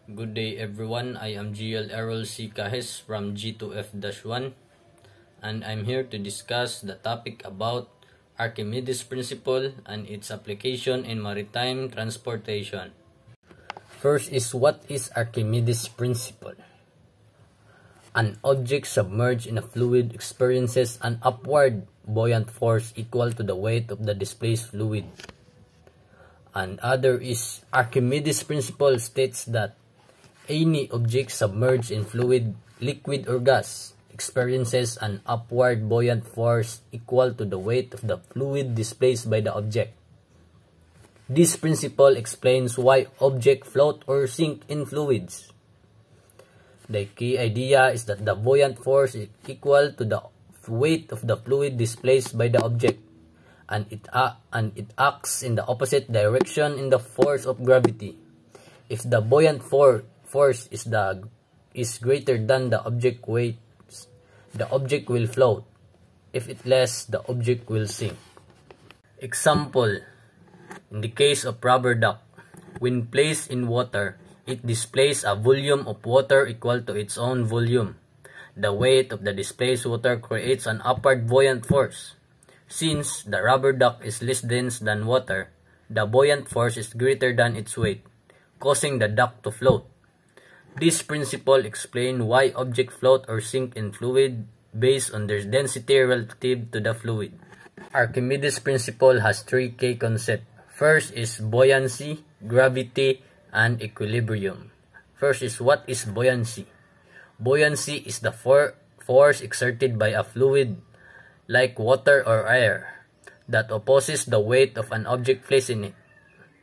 Good day everyone, I am GL Errol C. Cajes from G2F-1 and I'm here to discuss the topic about Archimedes principle and its application in maritime transportation. First is, what is Archimedes principle? An object submerged in a fluid experiences an upward buoyant force equal to the weight of the displaced fluid. And other is, Archimedes principle states that any object submerged in fluid, liquid or gas experiences an upward buoyant force equal to the weight of the fluid displaced by the object. This principle explains why objects float or sink in fluids. The key idea is that the buoyant force is equal to the weight of the fluid displaced by the object, and it acts in the opposite direction in the force of gravity. If the buoyant force is greater than the object weight, the object will float. If it less, the object will sink. Example: in the case of rubber duck, when placed in water, it displays a volume of water equal to its own volume. The weight of the displaced water creates an upward buoyant force. Since the rubber duck is less dense than water, the buoyant force is greater than its weight, causing the duck to float. This principle explains why objects float or sink in fluid based on their density relative to the fluid. Archimedes principle has three key concepts. First is buoyancy, gravity, and equilibrium. First is, what is buoyancy? Buoyancy is the force exerted by a fluid, like water or air, that opposes the weight of an object placed in it.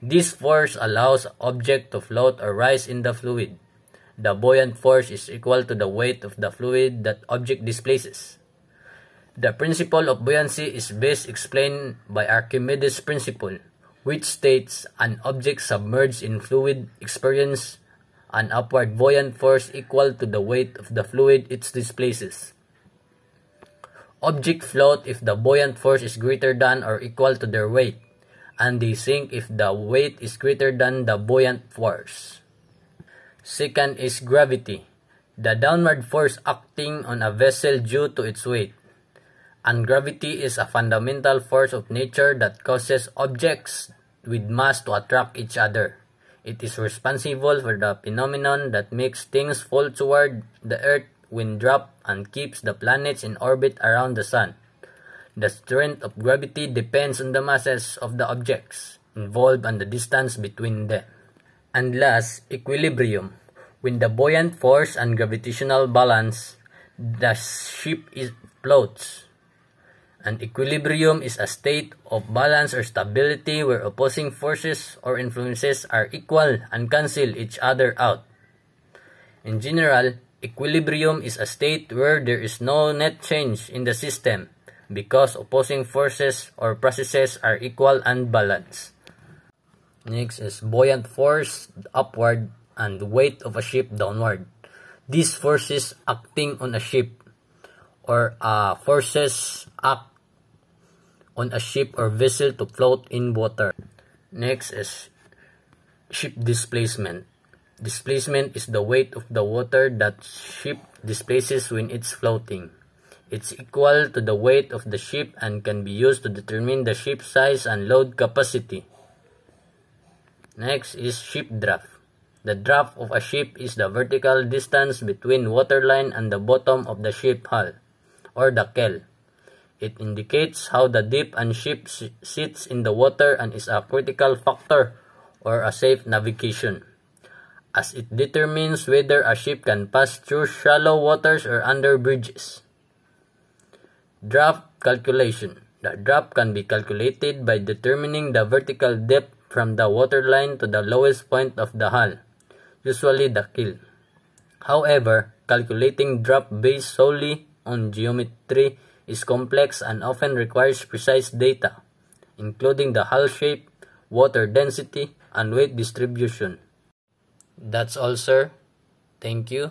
This force allows an object to float or rise in the fluid. The buoyant force is equal to the weight of the fluid that object displaces. The principle of buoyancy is best explained by Archimedes' principle, which states an object submerged in fluid experiences an upward buoyant force equal to the weight of the fluid it displaces. Objects float if the buoyant force is greater than or equal to their weight, and they sink if the weight is greater than the buoyant force. Second is gravity, the downward force acting on a vessel due to its weight. And gravity is a fundamental force of nature that causes objects with mass to attract each other. It is responsible for the phenomenon that makes things fall toward the earth when dropped and keeps the planets in orbit around the sun. The strength of gravity depends on the masses of the objects involved and the distance between them. And last, equilibrium. When the buoyant force and gravitational balance, the ship floats. And equilibrium is a state of balance or stability where opposing forces or influences are equal and cancel each other out. In general, equilibrium is a state where there is no net change in the system because opposing forces or processes are equal and balanced. Next is buoyant force upward and weight of a ship downward. These forces acting on a ship or forces act on a ship or vessel to float in water. Next is ship displacement. Displacement is the weight of the water that ship displaces when it's floating. It's equal to the weight of the ship and can be used to determine the ship's size and load capacity. Next is ship draft. The draft of a ship is the vertical distance between waterline and the bottom of the ship hull, or the keel. It indicates how the deep a ship sits in the water and is a critical factor or a safe navigation, as it determines whether a ship can pass through shallow waters or under bridges. Draft calculation. The draft can be calculated by determining the vertical depth from the waterline to the lowest point of the hull, usually the keel. However, calculating draft based solely on geometry is complex and often requires precise data, including the hull shape, water density, and weight distribution. That's all, sir. Thank you.